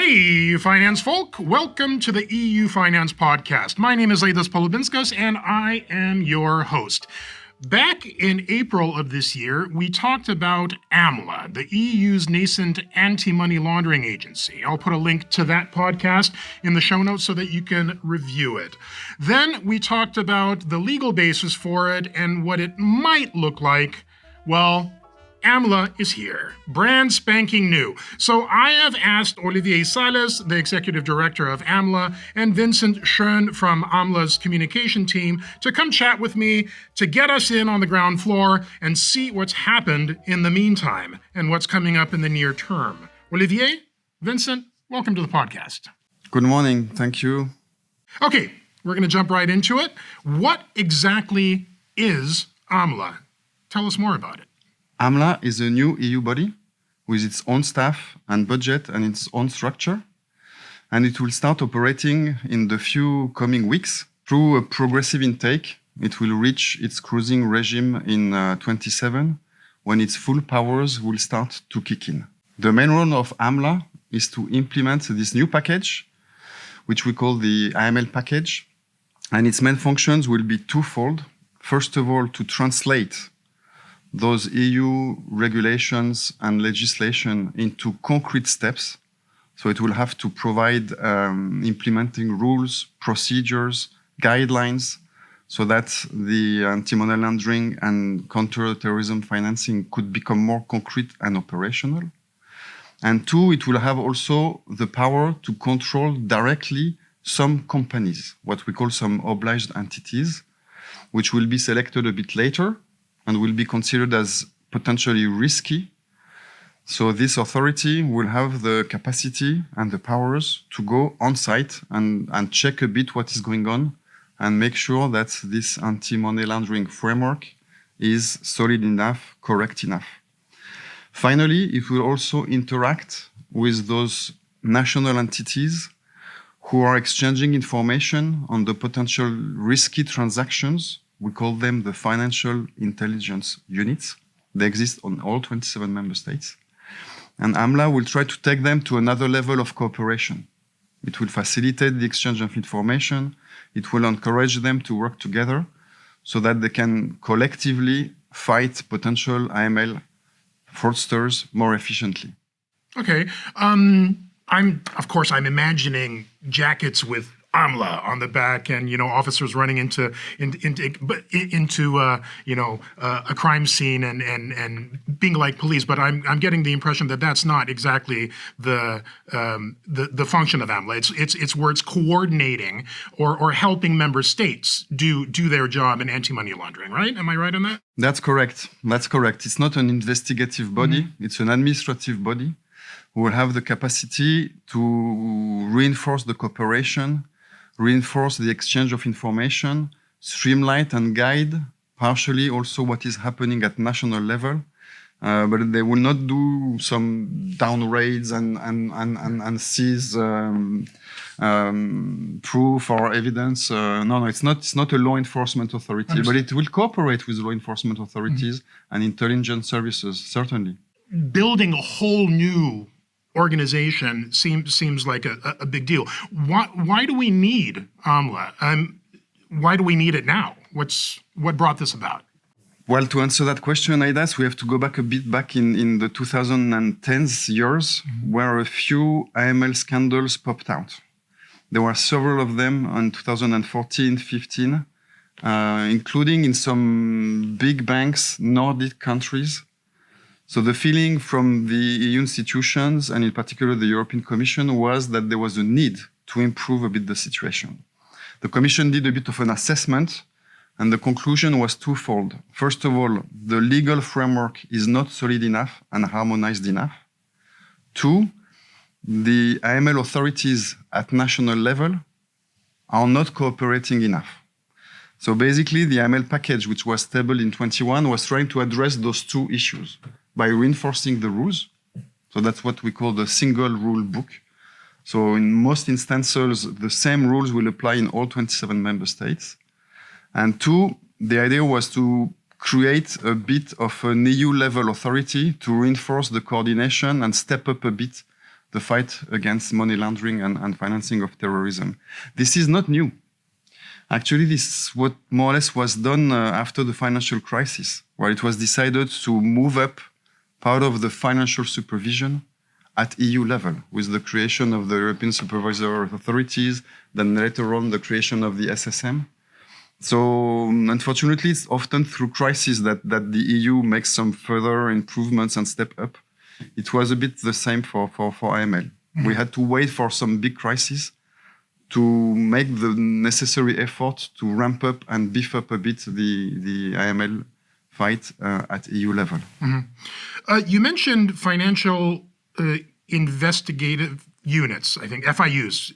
Hey, finance folk. Welcome to the EU Finance Podcast. My name is Aidas Palubinskas, and I am your host. Back in April of this year, we talked about AMLA, the EU's nascent anti-money laundering agency. I'll put a link to that podcast in the show notes so that you can review it. Then we talked about the legal basis for it and what it might look like. Well, AMLA is here, brand spanking new. So I have asked Olivier Salles, the executive director of AMLA, and Vincent Schön from AMLA's communication team to come chat with me to get us in on the ground floor and see what's happened in the meantime and what's coming up in the near term. Olivier, Vincent, welcome to the podcast. Good morning. Thank you. Okay, we're going to jump right into it. What exactly is AMLA? Tell us more about it. AMLA is a new EU body with its own staff and budget and its own structure. And it will start operating in the few coming weeks through a progressive intake. It will reach its cruising regime in 27 when its full powers will start to kick in. The main role of AMLA is to implement this new package, which we call the AML package. And its main functions will be twofold. First of all, to translate those EU regulations and legislation into concrete steps. So it will have to provide implementing rules, procedures, guidelines, so that the anti-money laundering and counter-terrorism financing could become more concrete and operational. And two, it will have also the power to control directly some companies, what we call some obliged entities, which will be selected a bit later and will be considered as potentially risky. So this authority will have the capacity and the powers to go on site and check a bit what is going on and make sure that this anti-money laundering framework is solid enough, correct enough. Finally, it will also interact with those national entities who are exchanging information on the potential risky transactions. We call them the financial intelligence units. They exist on all 27 member states. And AMLA will try to take them to another level of cooperation. It will facilitate the exchange of information. It will encourage them to work together so that they can collectively fight potential AML fraudsters more efficiently. Okay. I'm imagining jackets with AMLA on the back, and officers running into a crime scene and being like police. But I'm getting the impression that that's not exactly the function of AMLA. It's where it's coordinating or helping member states do their job in anti-money laundering. Right? Am I right on that? That's correct. It's not an investigative body. Mm-hmm. It's an administrative body who will have the capacity to reinforce the cooperation, reinforce the exchange of information, streamline and guide partially also what is happening at national level. But they will not do some down raids and seize proof or evidence. No, it's not a law enforcement authority, but it will cooperate with law enforcement authorities and intelligence services, certainly. Building a whole new organization seems like a big deal. Why do we need AMLA? Why do we need it now? What brought this about? Well, to answer that question, Aidas, we have to go back a bit back in the 2010s years, where a few AML scandals popped out. There were several of them in 2014-15, including in some big banks, Nordic countries. So the feeling from the EU institutions, and in particular the European Commission, was that there was a need to improve a bit the situation. The Commission did a bit of an assessment, and the conclusion was twofold. First of all, the legal framework is not solid enough and harmonized enough. Two, the AML authorities at national level are not cooperating enough. So basically, the AML package, which was tabled in 21, was trying to address those two issues by reinforcing the rules. So that's what we call the single rule book. So in most instances, the same rules will apply in all 27 member states. And two, the idea was to create a bit of an EU level authority to reinforce the coordination and step up a bit the fight against money laundering and financing of terrorism. This is not new. Actually, this is what more or less was done after the financial crisis, where it was decided to move up part of the financial supervision at EU level with the creation of the European Supervisory Authorities, then later on the creation of the SSM. So unfortunately, it's often through crisis that the EU makes some further improvements and step up. It was a bit the same for AML. Mm-hmm. We had to wait for some big crisis to make the necessary effort to ramp up and beef up a bit the AML fight at EU level. Mm-hmm. You mentioned financial investigative units, I think, FIUs.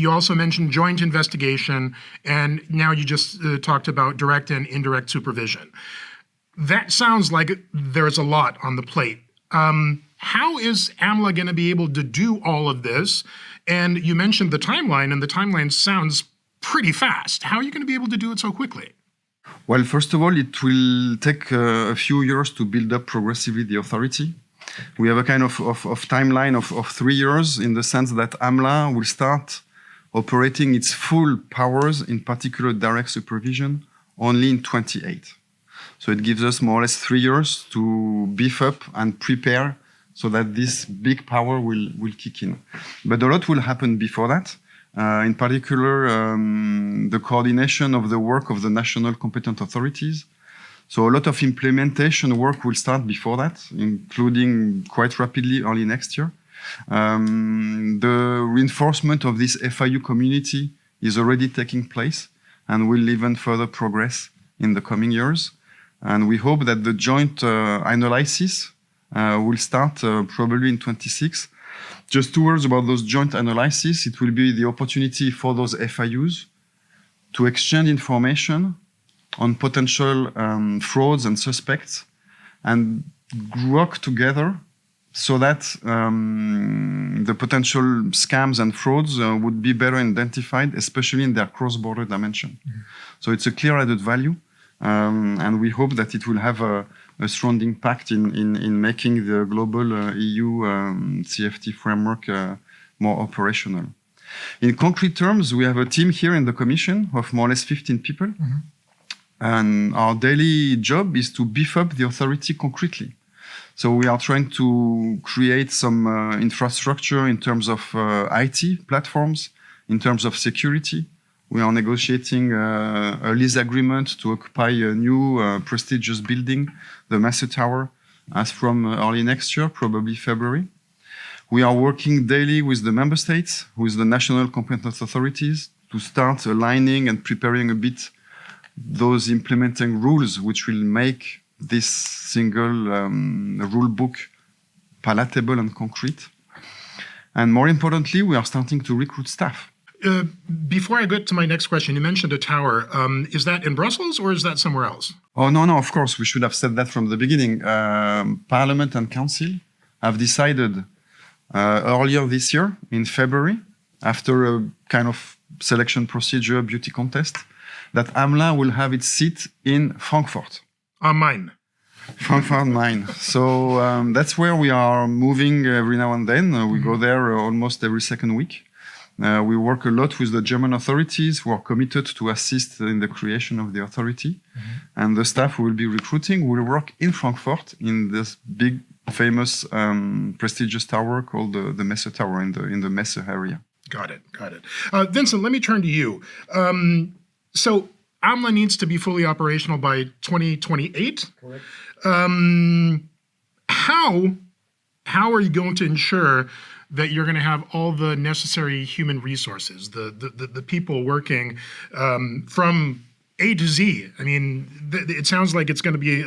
You also mentioned joint investigation, and now you just talked about direct and indirect supervision. That sounds like there's a lot on the plate. How is AMLA going to be able to do all of this? And you mentioned the timeline, and the timeline sounds pretty fast. How are you going to be able to do it so quickly? Well, first of all, it will take a few years to build up progressively the authority. We have a kind of timeline of 3 years in the sense that AMLA will start operating its full powers, in particular direct supervision, only in 28. So it gives us more or less 3 years to beef up and prepare so that this big power will kick in. But a lot will happen before that. In particular, the coordination of the work of the national competent authorities. So a lot of implementation work will start before that, including quite rapidly early next year. The reinforcement of this FIU community is already taking place and will even further progress in the coming years. And we hope that the joint analysis will start probably in 26. Just 2 words about those joint analyses. It will be the opportunity for those FIUs to exchange information on potential frauds and suspects and work together so that the potential scams and frauds would be better identified, especially in their cross-border dimension. Mm-hmm. So it's a clear added value, and we hope that it will have a strong impact in making the global EU CFT framework more operational. In concrete terms, we have a team here in the Commission of more or less 15 people, mm-hmm. and our daily job is to beef up the authority concretely. So we are trying to create some infrastructure in terms of IT platforms, in terms of security. We are negotiating a lease agreement to occupy a new prestigious building, the Messe Tower, as from early next year, probably February. We are working daily with the member states, with the national competent authorities, to start aligning and preparing a bit those implementing rules which will make this single rule book palatable and concrete. And more importantly, we are starting to recruit staff. Before I get to my next question, you mentioned a tower. Is that in Brussels or is that somewhere else? Oh, no, of course. We should have said that from the beginning. Parliament and Council have decided earlier this year, in February, after a kind of selection procedure, beauty contest, that AMLA will have its seat in Frankfurt. Mine. Frankfurt, mine. So that's where we are moving every now and then. We go there almost every second week. We work a lot with the German authorities who are committed to assist in the creation of the authority. Mm-hmm. And the staff we will be recruiting will work in Frankfurt in this big, famous, prestigious tower called the Messe Tower in the Messe area. Got it. Vincent, let me turn to you. So AMLA needs to be fully operational by 2028. Correct. How are you going to ensure that you're going to have all the necessary human resources, the people working from A to Z? I mean, it sounds like it's going to be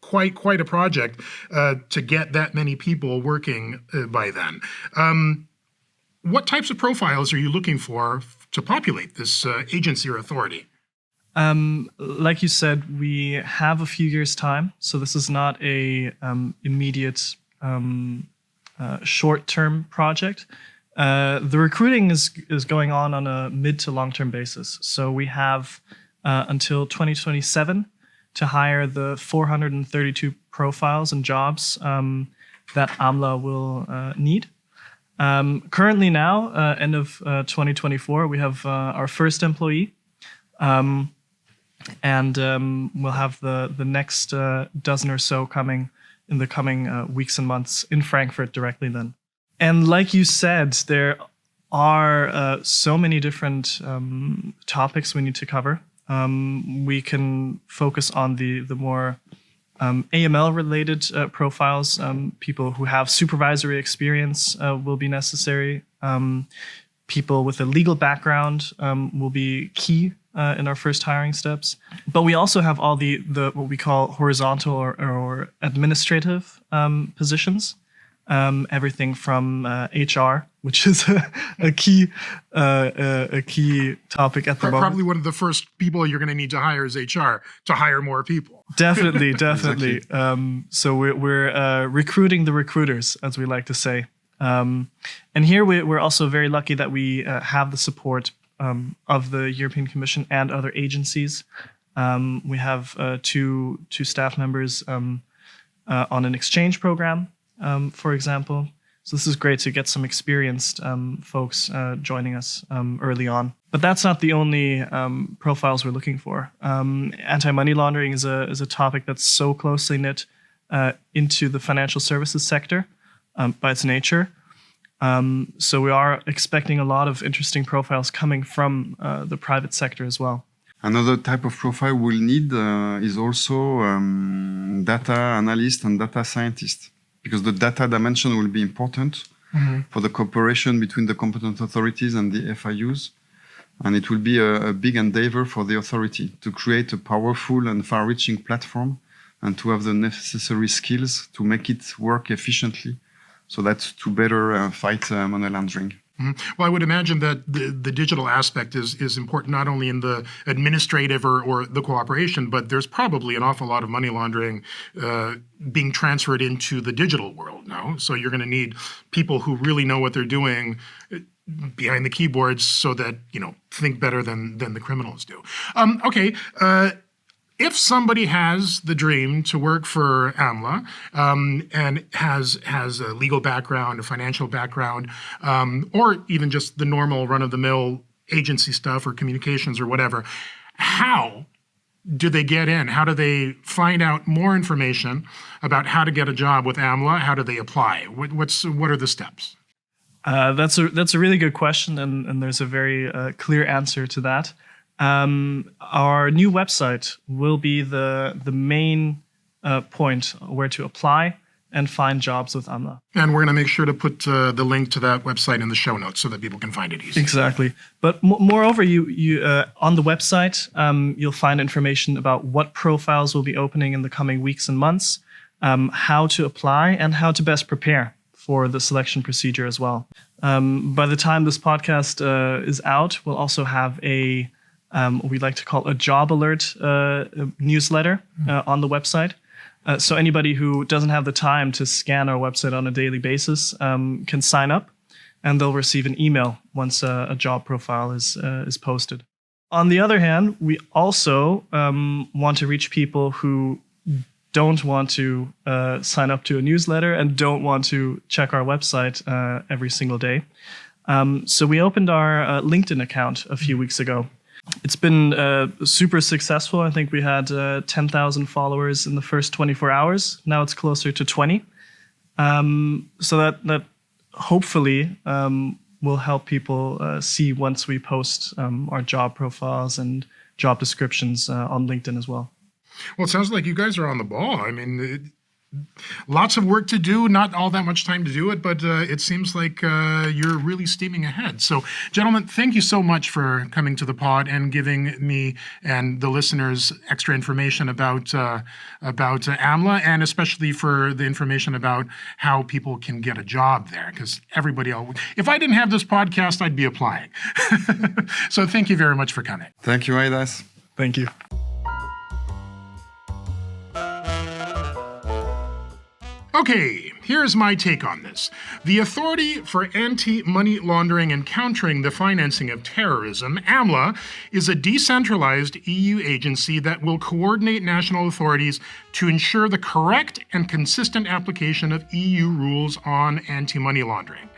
quite a project to get that many people working by then. What types of profiles are you looking for to populate this agency or authority? Like you said, we have a few years' time, so this is not a immediate short-term project. The recruiting is going on a mid to long-term basis. So we have until 2027 to hire the 432 profiles and jobs that AMLA will need. Currently now, end of 2024, we have our first employee. And we'll have the next dozen or so coming in the coming weeks and months in Frankfurt directly then. And like you said, there are so many different topics we need to cover. We can focus on the more AML-related profiles. People who have supervisory experience will be necessary. People with a legal background will be key in our first hiring steps. But we also have all the what we call horizontal or administrative positions. Everything from HR, which is a key topic at the moment. Probably one of the first people you're going to need to hire is HR to hire more people. Definitely. Exactly. So we're recruiting the recruiters, as we like to say. And here we're also very lucky that we have the support of the European Commission and other agencies. We have two staff members on an exchange program, for example. So this is great to get some experienced folks joining us early on. But that's not the only profiles we're looking for. Anti-money laundering is a topic that's so closely knit into the financial services sector by its nature. So we are expecting a lot of interesting profiles coming from the private sector as well. Another type of profile we'll need is also data analyst and data scientist, because the data dimension will be important for the cooperation between the competent authorities and the FIUs. And it will be a big endeavor for the authority to create a powerful and far-reaching platform and to have the necessary skills to make it work efficiently, so that's to better fight money laundering. Well, I would imagine that the digital aspect is important not only in the administrative or the cooperation, but there's probably an awful lot of money laundering being transferred into the digital world now. So you're going to need people who really know what they're doing behind the keyboards, so that, think better than the criminals do. Okay. If somebody has the dream to work for AMLA and has a legal background, a financial background, or even just the normal run-of-the-mill agency stuff or communications or whatever, how do they get in? How do they find out more information about how to get a job with AMLA? How do they apply? What are the steps? That's a really good question, and there's a very clear answer to that. Our new website will be the main point where to apply and find jobs with AMLA. And we're going to make sure to put the link to that website in the show notes so that people can find it easily. Exactly. But moreover, you on the website, you'll find information about what profiles will be opening in the coming weeks and months, how to apply, and how to best prepare for the selection procedure as well. By the time this podcast is out, we'll also have what we like to call a job alert newsletter on the website. So anybody who doesn't have the time to scan our website on a daily basis can sign up, and they'll receive an email once a job profile is posted. On the other hand, we also want to reach people who don't want to sign up to a newsletter and don't want to check our website every single day. So we opened our LinkedIn account a few weeks ago. It's been super successful. I think we had 10,000 followers in the first 24 hours. Now it's closer to 20. So that hopefully will help people see once we post our job profiles and job descriptions on LinkedIn as well. Well, it sounds like you guys are on the ball. I mean, lots of work to do, not all that much time to do it, but it seems like you're really steaming ahead. So, gentlemen, thank you so much for coming to the pod and giving me and the listeners extra information about AMLA, and especially for the information about how people can get a job there, because everybody else, if I didn't have this podcast, I'd be applying. So thank you very much for coming. Thank you, Aidas. Thank you. Okay, Here's my take on this. The Authority for Anti-Money Laundering and Countering the Financing of Terrorism, AMLA, is a decentralized EU agency that will coordinate national authorities to ensure the correct and consistent application of EU rules on anti-money laundering.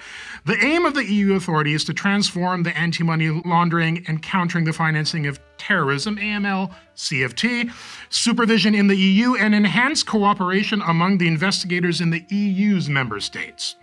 The aim of the EU authority is to transform the anti-money laundering and countering the financing of terrorism, AML, CFT, supervision in the EU, and enhance cooperation among the investigators in the EU's member states.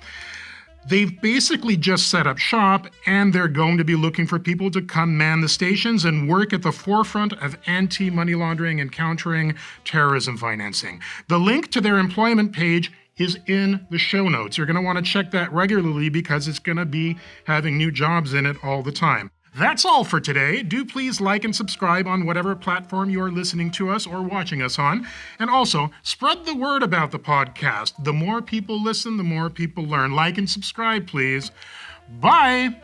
They've basically just set up shop, and they're going to be looking for people to come man the stations and work at the forefront of anti-money laundering and countering terrorism financing. The link to their employment page is in the show notes. You're going to want to check that regularly because it's going to be having new jobs in it all the time. That's all for today. Do please like and subscribe on whatever platform you're listening to us or watching us on. And also, spread the word about the podcast. The more people listen, the more people learn. Like and subscribe, please. Bye!